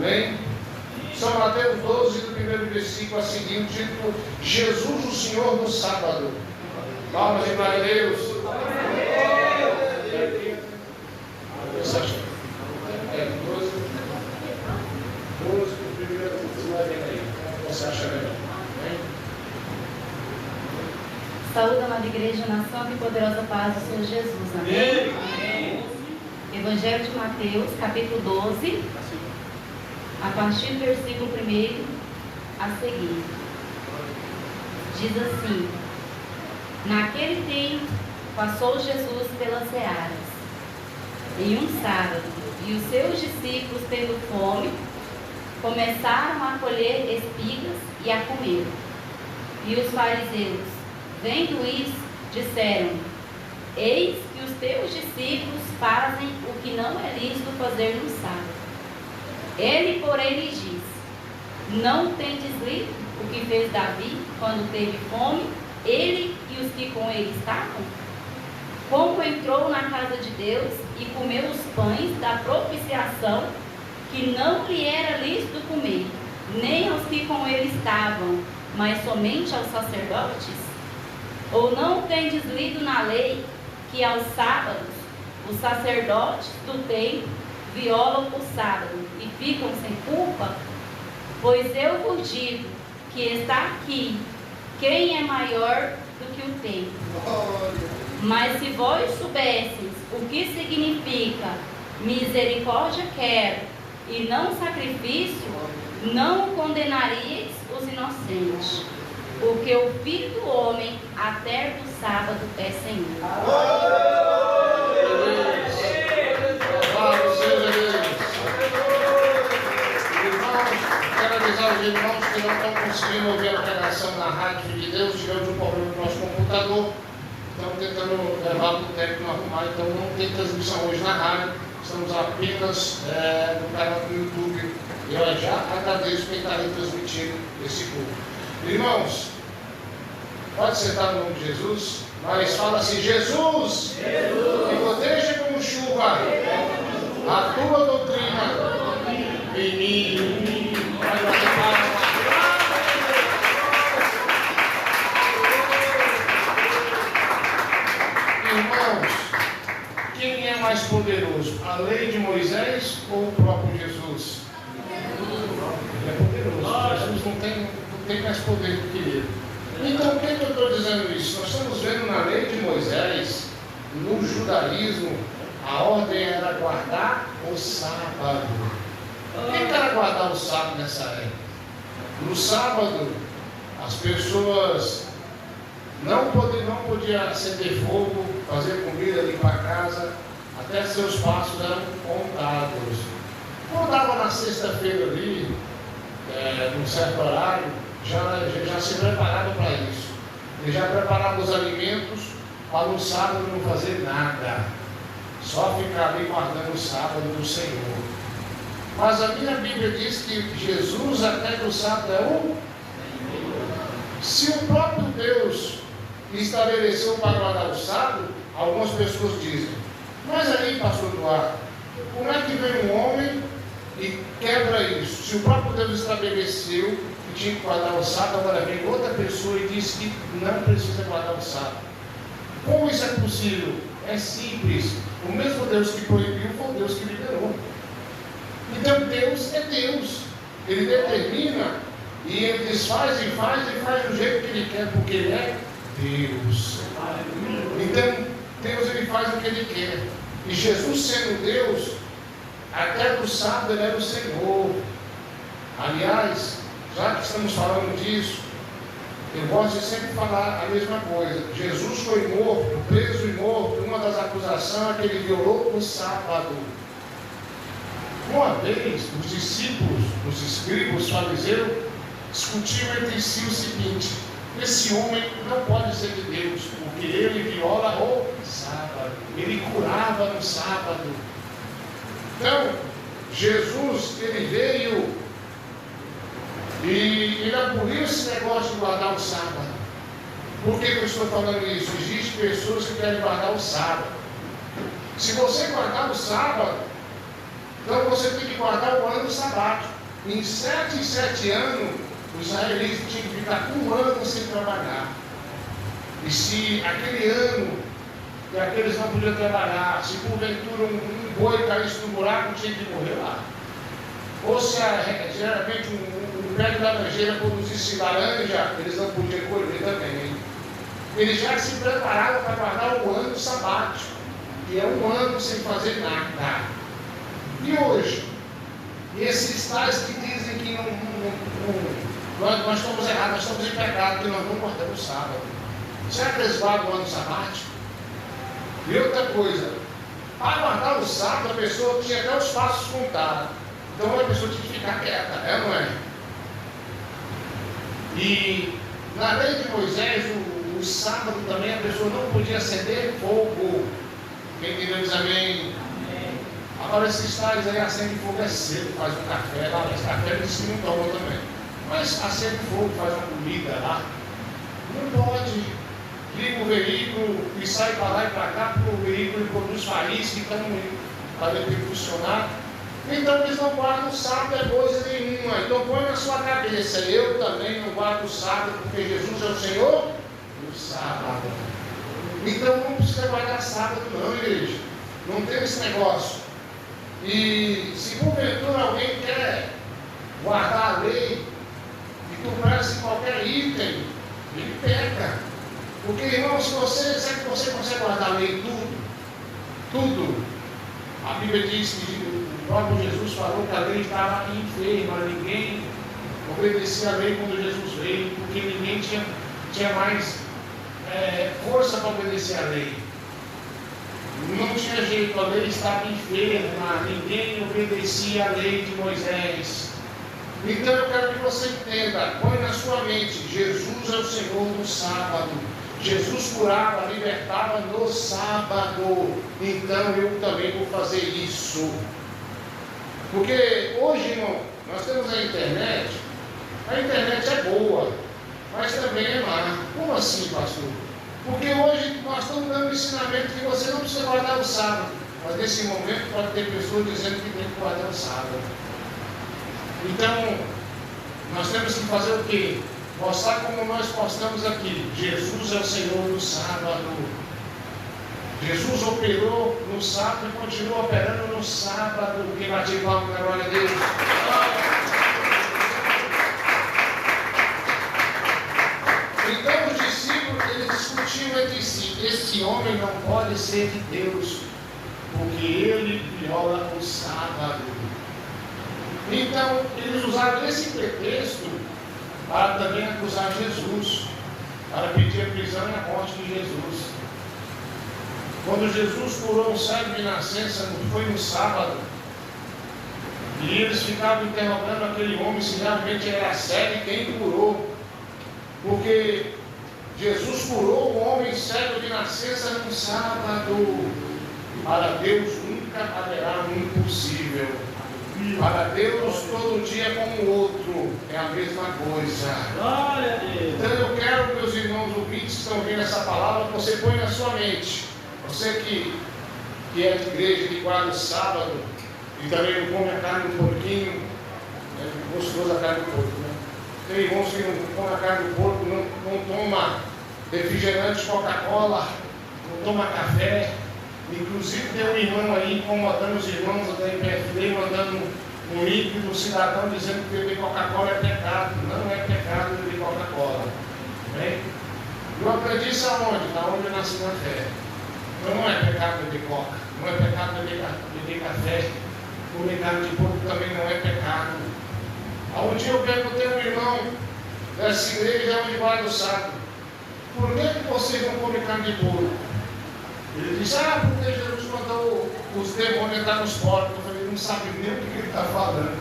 Amém? São Mateus 12, do primeiro versículo a seguir, o título: Jesus, o Senhor no sábado. Palmas de glória a Deus. É 12, o primeiro aí. Você acha melhor? Saúde, amada igreja, na santa e poderosa paz do Senhor Jesus. Amém? Amém. Evangelho de Mateus, capítulo 12, a partir do versículo 1 a seguir. Diz assim: Naquele tempo, passou Jesus pelas searas, em um sábado, e os seus discípulos, tendo fome, começaram a colher espigas e a comer. E os fariseus, vendo isso, disseram: Eis que os teus discípulos fazem o que não é lícito fazer no sábado. Ele, porém, lhes disse: Não tendes lido o que fez Davi quando teve fome, ele e os que com ele estavam? Como entrou na casa de Deus e comeu os pães da propiciação, que não lhe era lícito comer, nem aos que com ele estavam, mas somente aos sacerdotes? Ou não tendes lido na lei que aos sábados os sacerdotes do templo violam o sábado e ficam sem culpa? Pois eu vos digo que está aqui quem é maior do que o templo. Mas se vós soubesseis o que significa misericórdia quero e não sacrifício, não condenaríeis os inocentes, porque o Filho do Homem até do sábado é Senhor. Quero avisar os irmãos que não estão conseguindo ouvir a pregação na rádio de Deus. Tivemos um problema no nosso computador. Estamos tentando levar para o técnico arrumar, então não tem transmissão hoje na rádio. Estamos apenas no canal do YouTube. Eu já agradeço quem está retransmitindo esse culto. Irmãos, pode sentar no nome de Jesus, mas fala assim: Jesus, que proteja como chuva a tua doutrina em mim. Vai bater palma. Irmãos, quem é mais poderoso? A lei de Moisés ou o próprio Jesus? Ele é poderoso. Jesus não tem mais poder do que ele. Então, por que eu estou dizendo isso? Nós estamos vendo na lei de Moisés, no judaísmo, a ordem era guardar o sábado. O que era guardar o sábado nessa época? No sábado, as pessoas não podiam acender fogo, fazer comida, limpar a casa, até seus passos eram contados. Quando dava na sexta-feira ali, num certo horário, já se preparava para isso. Ele já preparava os alimentos para no sábado não fazer nada, só ficar ali guardando o sábado do Senhor. Mas a minha Bíblia diz que Jesus até do sábado é o... Se o próprio Deus estabeleceu para guardar o sábado, algumas pessoas dizem: mas aí, pastor Eduardo, como é que vem um homem e quebra isso? Se o próprio Deus estabeleceu que tinha que guardar o sábado, agora vem outra pessoa e diz que não precisa guardar o sábado. Como isso é possível? É simples. O mesmo Deus que proibiu foi o Deus que liberou. Então Deus é Deus. Ele determina e ele desfaz e faz do jeito que ele quer, porque ele é Deus. Então Deus, ele faz o que ele quer. E Jesus, sendo Deus, até do sábado ele era o Senhor. Aliás, já que estamos falando disso, eu gosto de sempre falar a mesma coisa. Jesus foi morto, preso e morto. Uma das acusações é que ele violou o sábado. Uma vez, os discípulos, os escribas, os fariseus, discutiam entre si o seguinte: esse homem não pode ser de Deus, porque ele viola o sábado, ele curava no sábado. Então, Jesus, ele veio e ele aboliu esse negócio de guardar o sábado. Por que eu estou falando isso? Existem pessoas que querem guardar o sábado. Se você guardar o sábado, Então você tem que guardar o ano sabático. Em 7 anos, os israelitas tinham que ficar um ano sem trabalhar. E se aquele ano que aqueles não podiam trabalhar, se porventura um boi caísse no buraco, tinha que morrer lá. Ou se geralmente um pé de laranjeira produzisse laranja, eles não podiam colher também. Eles já se prepararam para guardar o ano sabático, que é um ano sem fazer nada. E hoje, esses tais que dizem que nós estamos errados, nós estamos em pecado, que nós não guardamos o sábado. Será que eles guardam o ano sabático? E outra coisa, para guardar o sábado, a pessoa tinha até os passos contados. Então a pessoa tinha que ficar quieta, é ou não é? E na lei de Moisés, o sábado também a pessoa não podia acender fogo. Quem entendeu diz amém? Agora esses tais aí acendem fogo é cedo, faz um café lá, esse café eles não tomam também. Mas acende fogo, faz uma comida lá. Não pode. Liga o veículo e sai para lá e para cá, porque o veículo produz faísca, então para ele funcionar. Então eles não guardam o sábado, é coisa nenhuma. Então põe na sua cabeça, eu também não guardo o sábado, porque Jesus é o Senhor do sábado. Então não precisa guardar sábado não, igreja. Não tem esse negócio. E se porventura alguém quer guardar a lei, e tu presta em qualquer item, ele peca. Porque, irmão, se você, será que você consegue guardar a lei tudo? Tudo. A Bíblia diz que o próprio Jesus falou que a lei estava enferma, ninguém obedecia a lei quando Jesus veio, porque ninguém tinha mais força para obedecer a lei. Não tinha jeito, a lei estava enferma, ninguém obedecia a lei de Moisés. Então eu quero que você entenda, põe na sua mente, Jesus é o Senhor do sábado. Jesus curava, libertava no sábado. Então eu também vou fazer isso. Porque hoje, irmão, nós temos a internet. A internet é boa, mas também é má. Como assim, pastor? Porque hoje nós estamos dando ensinamento que você não precisa guardar o sábado. Mas nesse momento pode ter pessoas dizendo que tem que guardar o sábado. Então, nós temos que fazer o quê? Mostrar como nós postamos aqui. Jesus é o Senhor do sábado. Jesus operou no sábado e continua operando no sábado. Quem bate palma na glória a Deus. Então os discípulos, eles discutiam entre si. Esse homem não pode ser de Deus, porque ele viola o sábado. Então eles usaram esse pretexto para também acusar Jesus, para pedir a prisão e a morte de Jesus. Quando Jesus curou um cego de nascença, foi no sábado, e eles ficavam interrogando aquele homem se realmente era cego e quem curou, porque Jesus curou o homem cego de nascença no sábado. Para Deus nunca haverá um impossível. Para Deus, todo dia é como o outro, é a mesma coisa. Glória a Deus. Então eu quero, meus irmãos ouvintes que estão ouvindo essa palavra, você põe na sua mente. Você que é de igreja, que guarda o sábado, e também não come a carne do porquinho, é gostoso a carne do porco, né? Tem irmãos que não come a carne do porco, não toma refrigerante, Coca-Cola, não toma café. Inclusive tem um irmão aí incomodando os irmãos da IPFD, mandando um link do cidadão dizendo que beber Coca-Cola é pecado. Não é pecado beber Coca-Cola. Eu aprendi isso aonde? Da onde eu nasci na fé. Então não é pecado beber Coca, não é pecado beber café, comer carne de porco também não é pecado. Há um dia eu perguntei a um irmão dessa igreja onde vai do sábado, por que vocês não comem carne de porco? Ele disse, porque Jesus mandou os demônios entrar nos porcos. Eu falei, não sabe nem o que ele está falando.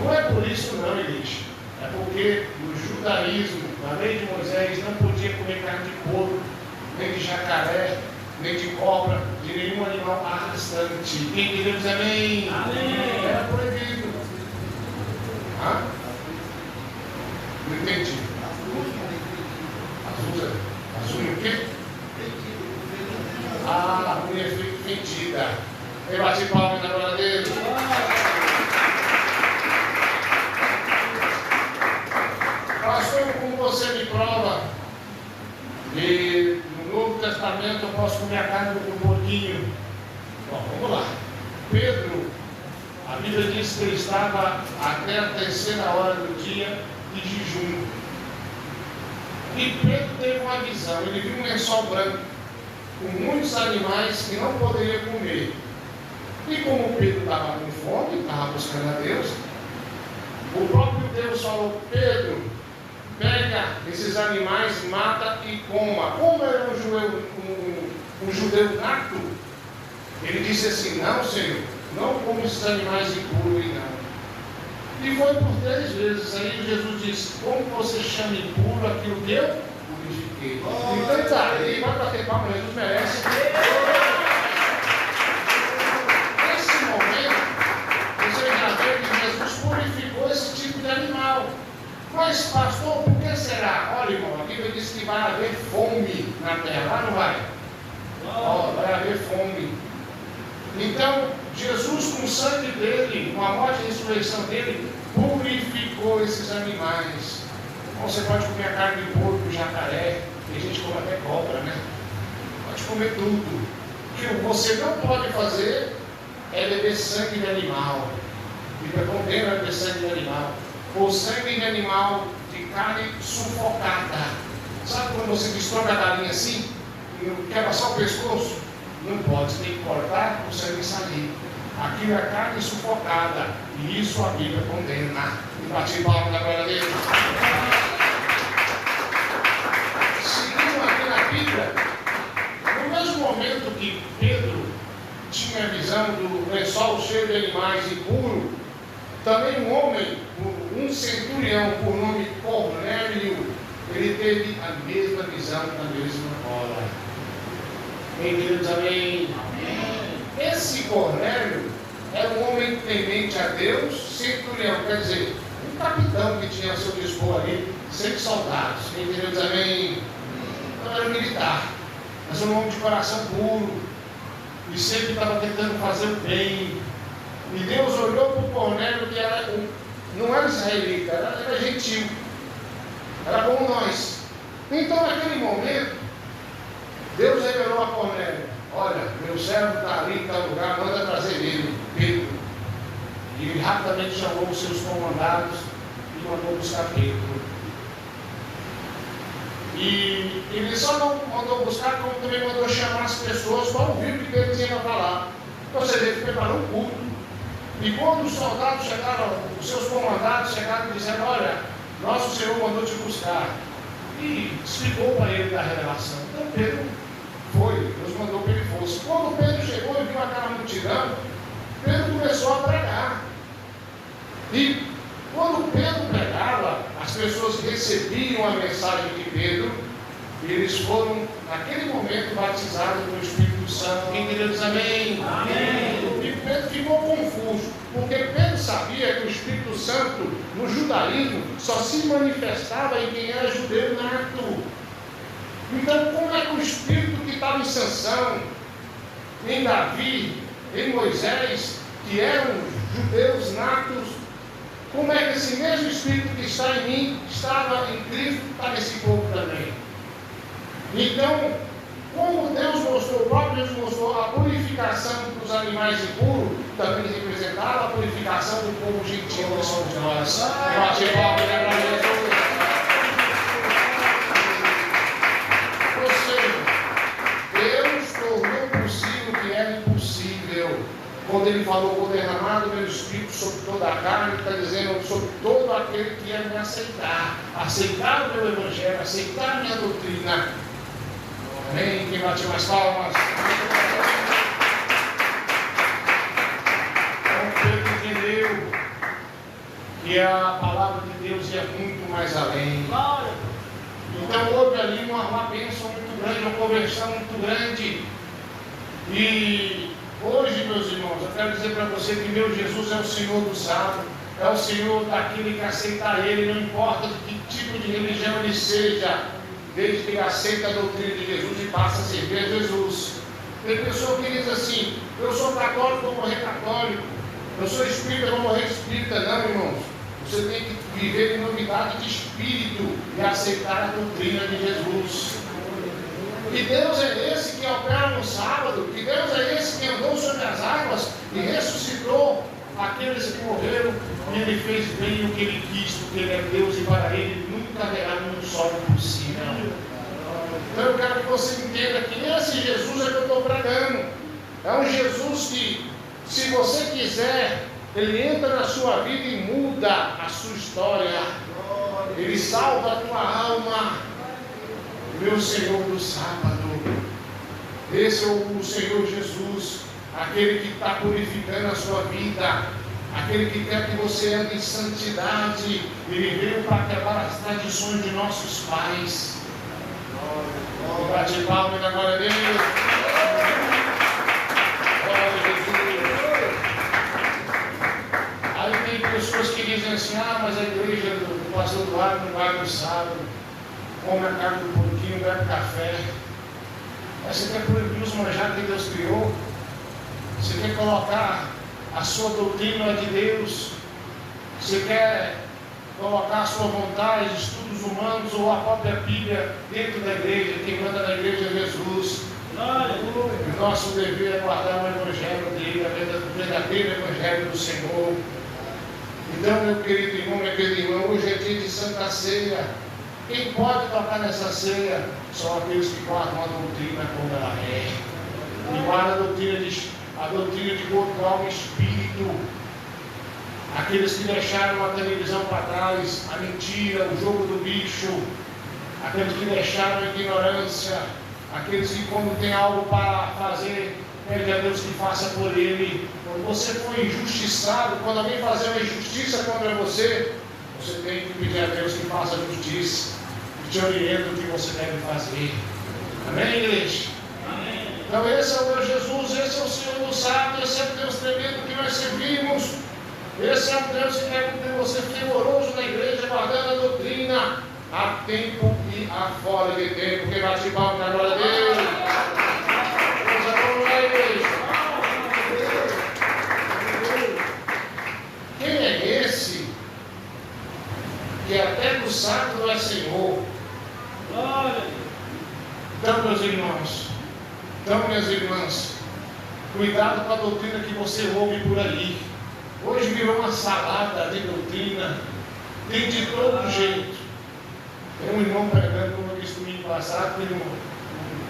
Não é por isso não, igreja. É porque no judaísmo, na lei de Moisés, não podia comer carne de porco, nem de jacaré, nem de cobra, de nenhum animal arrastante. Quem entendeu diz amém? Amém. Era proibido. Não entendi. Azul o quê? A mulher foi fendida. Quem bate palma na glória dele? posso comer a carne do porquinho. Bom, vamos lá. Pedro, a Bíblia diz que ele estava até a 3ª hora do dia de jejum. E Pedro teve uma visão. Ele viu um lençol branco com muitos animais que não poderia comer. E como Pedro estava com fome, estava buscando a Deus, o próprio Deus falou: Pedro, pega esses animais, mata e coma. Como era um judeu nato, ele disse assim: não, Senhor, não come esses animais impuros, não. E foi por 3 vezes. Aí Jesus disse: como você chama impuro aquilo que eu purifiquei? Então tá, ele vai bater palma, Jesus merece. Nesse momento, você já vê que Jesus purificou esse tipo de animal. Mas, pastor, por que será? Olha, irmão, a Bíblia diz que vai haver fome na terra. Vai ou não vai? Vai haver fome. Então, Jesus, com o sangue dele, com a morte e a ressurreição dele, purificou esses animais. Então, você pode comer a carne de porco, jacaré, tem gente que come até cobra, né? Pode comer tudo. O que você não pode fazer é beber sangue de animal. Fica condena beber sangue de animal. Ou sangue de animal de carne sufocada. Sabe quando você destrói a galinha assim? E quebra só o pescoço? Não pode, você tem que cortar o sangue sair. Aquilo é carne sufocada. E isso a Bíblia condena. E bati palma na glória dele. Seguindo aqui na Bíblia, no mesmo momento que Pedro tinha a visão do lençol cheio de animais impuro, também um homem, um centurião por nome Cornélio, ele teve a mesma visão na mesma hora. Quem diz amém? Amém? Esse Cornélio era um homem temente a Deus, centurião, quer dizer, um capitão que tinha a seu dispor ali 100 soldados. Quem diz amém? Não era militar, mas um homem de coração puro, e sempre estava tentando fazer o bem. E Deus olhou para o Cornélio, que não era israelita, era gentil, era como nós. Então, naquele momento, Deus revelou a Cornélio: olha, meu servo está ali em tal lugar, manda trazer ele, Pedro. E ele rapidamente chamou os seus comandados e mandou buscar Pedro. E ele só não mandou buscar, como também mandou chamar as pessoas para ouvir o que Pedro tinha para falar. Então, você vê que preparou um culto. E quando os soldados chegaram, os seus comandados chegaram e disseram: olha, nosso Senhor mandou te buscar. E explicou para ele da revelação. Então Pedro foi, Deus mandou que ele fosse. Quando Pedro chegou e viu aquela multidão, Pedro começou a pregar. E quando Pedro pregava, as pessoas recebiam a mensagem de Pedro, e eles foram, naquele momento, batizados pelo Espírito Santo. Quem queria dizer amém? Amém. E Pedro ficou confuso, porque Pedro sabia que o Espírito Santo, no judaísmo, só se manifestava em quem era judeu nato. Então, como é que o Espírito que estava em Sansão, em Davi, em Moisés, que eram judeus natos, como é que esse mesmo Espírito que está em mim, estava em Cristo, está nesse povo também? Então, como Deus mostrou, o próprio Deus mostrou a purificação dos animais impuros, também representava a purificação do povo gentil que somos nós. Bate palma, né, para Jesus. Ou seja, Deus tornou possível o que era impossível. Quando ele falou: vou derramar do meu Espírito sobre toda a carne, está dizendo sobre todo aquele que ia me aceitar. Aceitar o meu Evangelho, aceitar a minha doutrina. Amém? Quem bate mais palmas? Então Pedro entendeu que a palavra de Deus ia muito mais além. Então houve ali uma bênção muito grande, uma conversão muito grande. E hoje, meus irmãos, eu quero dizer para você que meu Jesus é o Senhor do sábado, é o Senhor daquele que aceita Ele, não importa de que tipo de religião ele seja, desde que ele aceita a doutrina de Jesus e passa a servir a Jesus. Tem pessoa que diz assim: eu sou católico, vou morrer católico, eu sou espírita, vou morrer espírita. Não, irmãos, você tem que viver em novidade de espírito e aceitar a doutrina de Jesus. Que Deus é esse que opera no sábado, que Deus é esse que andou sobre as águas e ressuscitou aqueles que morreram, e Ele fez bem o que Ele quis, porque Ele é Deus e para Ele nunca haverá um sol impossível. Então eu quero que você entenda que esse Jesus é que eu estou pregando. É um Jesus que, se você quiser, Ele entra na sua vida e muda a sua história. Ele salva a tua alma. Meu Senhor do sábado. Esse é o Senhor Jesus, aquele que está purificando a sua vida, aquele que quer que você ande em santidade. Ele veio para quebrar as tradições de nossos pais. Bate palma na glória a Deus. Glória a Jesus. Aí tem pessoas que dizem assim: ah, mas a igreja do pastor Eduardo não vai no sábado, come a carne do porquinho, bebe café. Mas você quer proibir os manjares que Deus criou? Você quer colocar a sua doutrina de Deus? Você quer colocar a sua vontade, estudos humanos ou a própria Bíblia dentro da igreja? Quem manda na igreja é Jesus. O nosso dever é guardar o evangelho dele, o verdadeiro evangelho do Senhor. Então, meu querido irmão, minha querida irmã, hoje é dia de Santa Ceia. Quem pode tocar nessa ceia são aqueles que guardam a doutrina como ela é. E guardam a doutrina de corpo, alma e espírito. Aqueles que deixaram a televisão para trás, a mentira, o jogo do bicho. Aqueles que deixaram a ignorância. Aqueles que, quando tem algo para fazer, pede a Deus que faça por ele. Quando você for injustiçado, quando alguém fazer uma injustiça contra você, você tem que pedir a Deus que faça justiça, que te oriente o que você deve fazer. Amém, igreja? Amém. Então esse é o meu Jesus, esse é o Senhor do sábado, esse é o Deus tremendo que nós servimos. Esse é o Deus que quer ter você fervoroso na igreja, guardando a doutrina, a tempo e a fora de tempo. Quem bate palma na glória a Deus? Deus é bom na igreja. Quem é esse que até do sábado é Senhor? Então, meus irmãos, então, minhas irmãs, cuidado com a doutrina que você ouve por aí. Hoje virou uma salada de doutrina, tem de todo jeito. Tem um irmão pregando, como eu disse domingo passado, tem um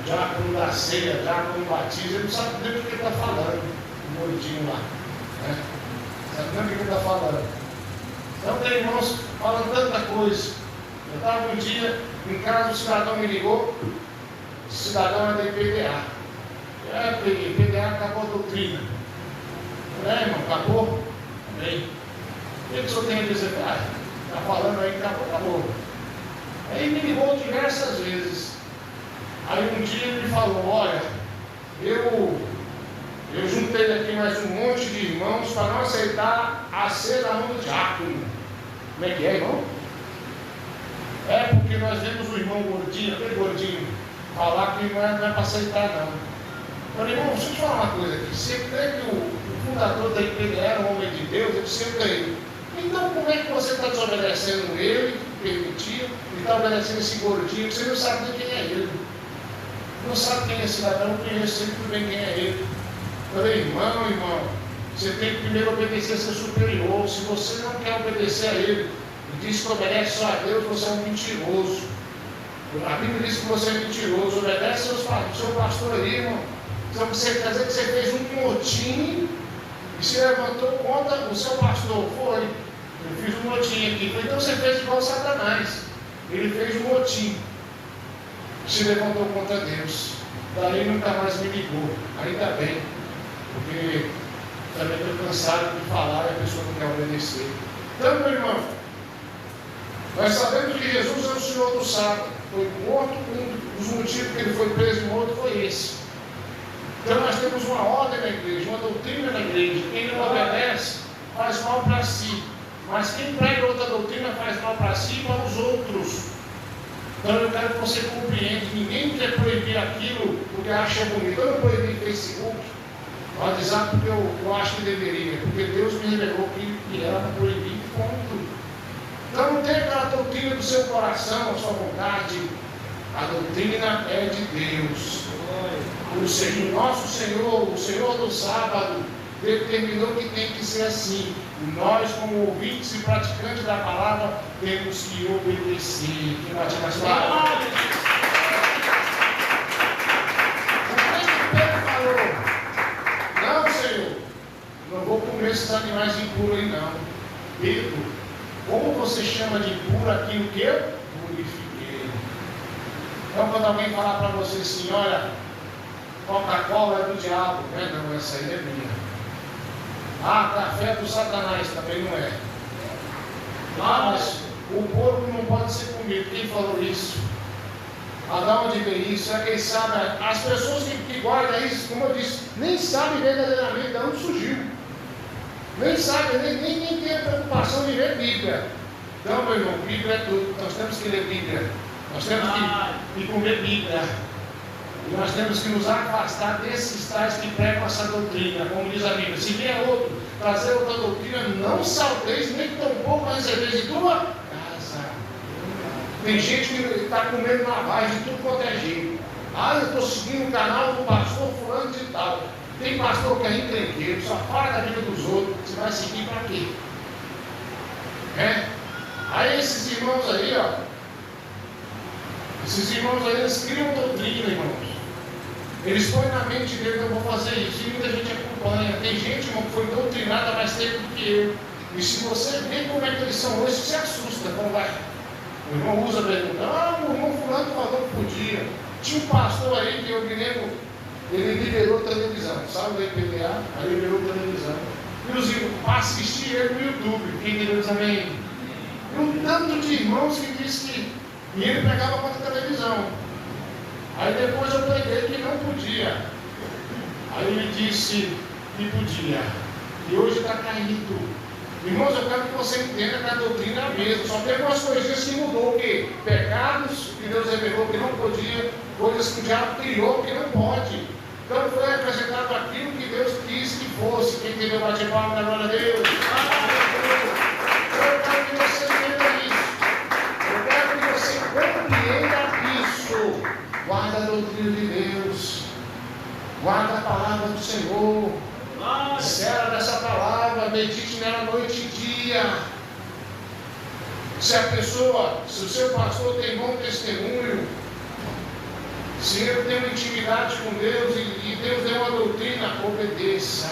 diácono da ceia, diácono batismo, ele não sabe nem o que ele está falando, um gordinho lá, né? Sabe nem o que ele está falando. Então tem irmãos falando tanta coisa. Eu estava um dia em casa, o cidadão me ligou, o cidadão é da IPDA. IPDA acabou a doutrina. Irmão, acabou? Amém. O que o senhor tem a dizer? Está falando aí, acabou. Aí me ligou diversas vezes. Aí um dia ele me falou: olha, eu juntei aqui mais um monte de irmãos para não aceitar a ceia da mão do diácono. Como é que é, irmão? É porque nós vemos o irmão gordinho, aquele gordinho, falar que não é para aceitar não. Eu falei: irmão, deixa eu te falar uma coisa aqui. Você crê que o fundador da IPDA era um homem de Deus? Eu disse: eu creio. Então como é que você está desobedecendo ele, que permitiu, e está obedecendo esse gordinho, que você não sabe nem quem é ele? Não sabe quem é esse cidadão, eu conheço sempre bem quem é ele. Eu falei: irmão, você tem que primeiro obedecer a seu superior. Se você não quer obedecer a ele e diz que obedece só a Deus, você é um mentiroso. A Bíblia diz que você é mentiroso. Obedece ao seu pastor aí, irmão. Então você quer dizer que você fez um motim e se levantou contra o seu pastor. Foi. Eu fiz um motim aqui. Então você fez igual Satanás. Ele fez um motim. Se levantou contra Deus. Daí nunca mais me ligou. Ainda bem. Porque também estou cansado de falar e a pessoa não quer obedecer. Então, meu irmão, nós sabemos que Jesus é o Senhor do sábado. Foi morto, um dos motivos que ele foi preso e morto foi esse. Então nós temos uma ordem na igreja, uma doutrina na igreja. Quem não obedece faz mal para si. Mas quem prega outra doutrina faz mal para si e para os outros. Então eu quero que você compreenda que ninguém quer proibir aquilo porque acha bonito. Eu não proibi Facebook, WhatsApp, porque eu acho que deveria. Porque Deus me revelou que era para proibir, ponto. Então não tem aquela doutrina do seu coração, a sua vontade. A doutrina é de Deus. O nosso Senhor, o Senhor do sábado, determinou que tem que ser assim. E nós, como ouvintes e praticantes da palavra, temos que obedecer. Quem bate nas palavras? O que Pedro falou? Não, Senhor, não vou comer esses animais impuros aí não. Pedro, como você chama de impuro aquilo que eu purifiquei? Então, quando alguém falar para você assim, olha, Coca-Cola é do diabo, né? Não, essa aí é minha. Ah, café do Satanás, também não é. Ah, mas o porco não pode ser comido. Quem falou isso? Da onde vem isso? É quem sabe. As pessoas que guardam isso, como eu disse, nem sabem verdadeiramente de onde surgiu. Nem sabem, nem tem a preocupação de ler Bíblia. Então, meu irmão, Bíblia é tudo. Nós temos que ler Bíblia. Nós temos que comer Bíblia. E nós temos que nos afastar desses tais que pregam essa doutrina, como diz a Bíblia. Se vier outro trazer outra doutrina, não salteis nem tampouco recebeis de tua casa. Tem gente que está comendo lavagem de tudo quanto é jeito. Ah, eu estou seguindo o canal do pastor fulano de tal. Tem pastor que é encrenqueiro, só fala da vida dos outros. Você vai seguir para quê? Aí esses irmãos aí, ó. Esses irmãos aí, eles criam doutrina, irmãos. Eles põem na mente deles, eu vou fazer isso. E muita gente acompanha. Tem gente, irmão, que foi doutrinada mais tempo do que eu. E se você vê como é que eles são hoje, você assusta. Quando vai. O irmão usa perguntar, o irmão fulano falou que podia. Tinha um pastor aí que eu me lembro, ele liberou televisão. Sabe do IPVA? Aí liberou televisão. E os irmãos, para assistir ele no YouTube. Quem entendeu também? E um tanto de irmãos que diz que. E ele pegava contra a televisão. Aí depois eu preguei que não podia. Aí ele disse que podia. E hoje está caído. Irmãos, eu quero que você entenda que a doutrina é a mesma. Só tem algumas coisinhas que mudou. O quê? Pecados que Deus revelou que não podia. Coisas que o diabo criou que não pode. Então foi apresentado aquilo que Deus quis que fosse. Quem entendeu, bate palma na glória a Deus. Eu quero que você entenda isso. Eu quero que você compreenda isso. Guarda a doutrina de Deus. Guarda a palavra do Senhor. Cela dessa palavra. Medite nela noite e dia. Se a pessoa, se o seu pastor tem bom testemunho, se ele tem uma intimidade com Deus e Deus deu uma doutrina, obedeça.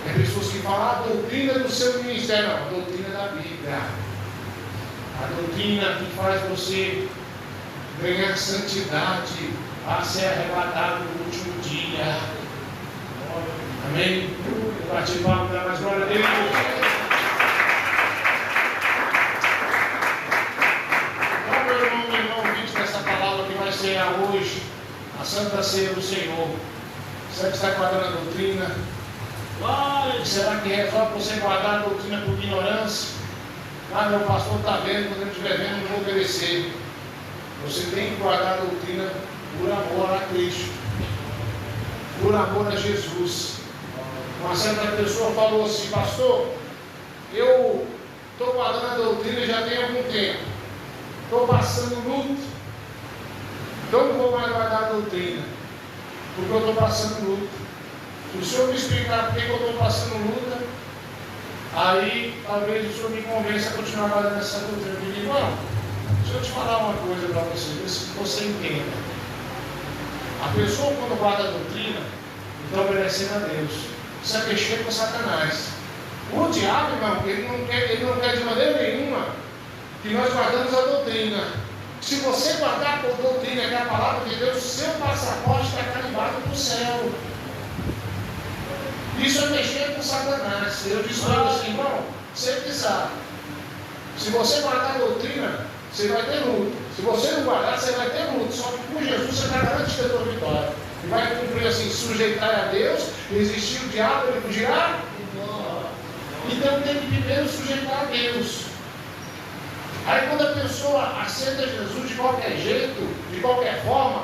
Tem pessoas que falam a doutrina do seu ministério. Não, a doutrina da Bíblia. A doutrina que faz você ganhar santidade a ser arrebatado no último dia. Amém? Bate palma, dá mais glória a Deus. Então, meu irmão, ouvinte dessa palavra que vai ser hoje, a Santa Ceia do Senhor. Será que está guardando a doutrina? Será que resolve você guardar a doutrina por ignorância? Ah, meu pastor está vendo, quando ele estiver vendo, não vou obedecer. Você tem que guardar a doutrina por amor a Cristo, por amor a Jesus. Uma certa pessoa falou assim, pastor, eu estou guardando a doutrina já tem algum tempo, estou passando luto, então não vou mais guardar a doutrina, porque eu estou passando luto. Se o senhor me explicar por que eu estou passando luta, aí talvez o senhor me convença a continuar guardando essa doutrina. Eu digo, não, deixa eu te falar uma coisa para você, ver se você entenda. A pessoa quando guarda a doutrina, está obedecendo a Deus. Isso é mexer com Satanás. O diabo, irmão, ele não quer de maneira nenhuma que nós guardamos a doutrina. Se você guardar a doutrina, que é a palavra de Deus, seu passaporte está carimbado para o céu. Isso é mexer com Satanás. Eu disse para você, irmão, você que sabe. Se você guardar a doutrina, você vai ter luta. Se você não guardar, você vai ter luta. Só que com Jesus você está garantido a tua vitória. E vai cumprir assim, sujeitar a Deus, resistir o diabo, ele fugirá. Então tem que primeiro sujeitar a Deus. Aí quando a pessoa aceita Jesus de qualquer jeito, de qualquer forma,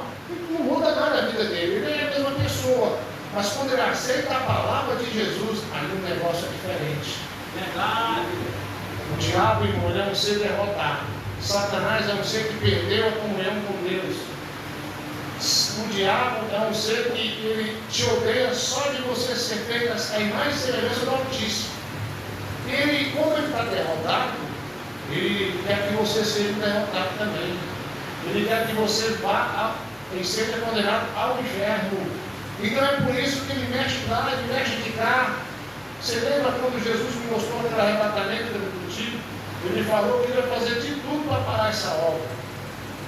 não muda nada na vida dele. Ele é a mesma pessoa. Mas quando ele aceita a palavra de Jesus, aí o negócio é diferente. Verdade. O diabo, irmão, ele é um ser derrotado. Satanás é um ser que perdeu a comunhão com Deus. O diabo é um ser que ele te odeia só de você ser feito a imagem e semelhança do Altíssimo. Ele, quando ele está derrotado, ele quer que você seja derrotado também. Ele quer que você vá e seja condenado ao inferno. Então é por isso que ele mexe lá, ele mexe de cá. Você lembra quando Jesus me mostrou aquele arrebatamento do tipo? Ele falou que ia fazer de tudo para parar essa obra.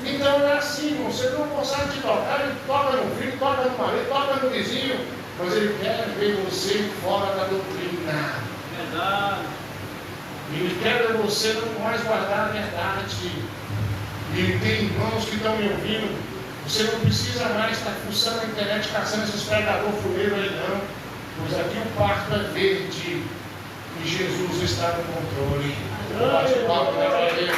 Então é assim, irmão, você não consegue te tocar, ele toca no filho, toca no marido, toca no vizinho, mas ele quer ver você fora da doutrina. Verdade. Ele quer ver você não mais guardar a verdade. Ele tem irmãos que estão me ouvindo. Você não precisa mais estar fuçando na internet, caçando esses pregadores fuleiros aí não. Pois aqui o parto é verde e Jesus está no controle. Bate palma para Deus.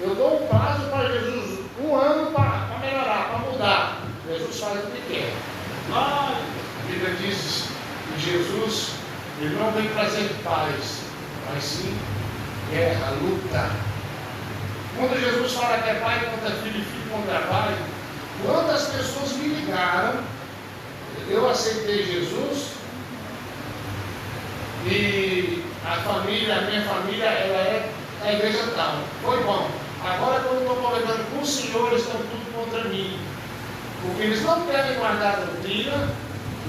Eu dou um prazo para Jesus, 1 ano para melhorar, para mudar. Jesus faz o que quer. A Bíblia diz que Jesus, ele não vem trazer paz, mas sim guerra, luta. Quando Jesus fala que é pai contra filho e filho contra pai, quantas pessoas me ligaram, eu aceitei Jesus e a minha família, ela é a igreja tal. Foi bom. Agora, quando eu estou conversando com os senhores, estão tudo contra mim. Porque eles não querem guardar a doutrina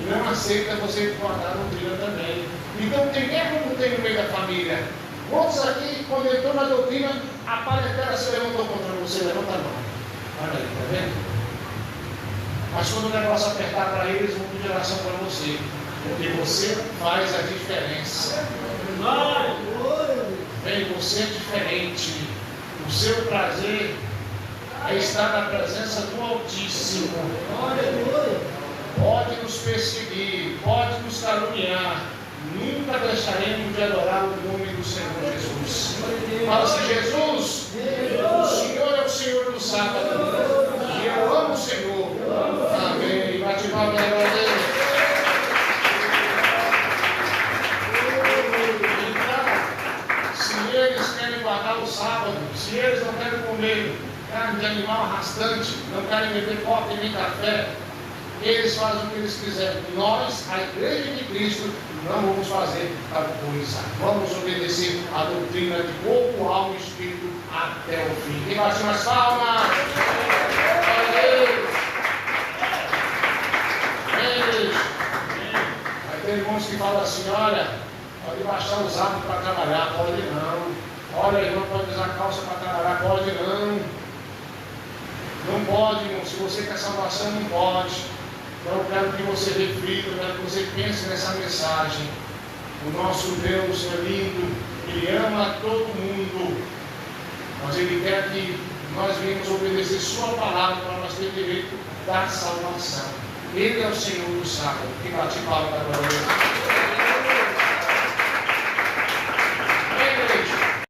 e não aceitam você guardar a doutrina também. Então, tem guerra não tem no meio da família. Outros aqui, quando eu estou na doutrina, a parentela se levantou contra você, levanta a mão. Olha aí, tá vendo? Mas quando o negócio apertar para eles, vão pedir oração para você. Porque você faz a diferença. Bem, você é diferente. O seu prazer é estar na presença do Altíssimo. Pode nos perseguir, pode nos caluniar. Nunca deixaremos de adorar o nome do Senhor Jesus. Fala assim, Jesus, o Senhor é o Senhor do sábado. E eu amo o Senhor. Amém. Bate palma para Deus. Se eles querem guardar o sábado, se eles não querem comer carne de animal arrastante, não querem beber coca e nem café, eles fazem o que eles quiserem. Nós, a igreja de Cristo, não vamos fazer tal coisa. Vamos obedecer a doutrina de corpo, alma e espírito até o fim. Quem bate mais palmas? Aí tem irmãos que falam assim, olha, pode baixar os hábitos para trabalhar, pode não. Olha, irmão, pode usar calça para trabalhar, pode não. Não pode, irmão. Se você quer salvação, não pode. Então eu quero que você reflita, eu quero que você pense nessa mensagem. O nosso Deus é lindo, Ele ama todo mundo, mas Ele quer que nós venhamos obedecer Sua palavra para nós ter direito da salvação. Ele é o Senhor do sábado. Que bate palma para Deus.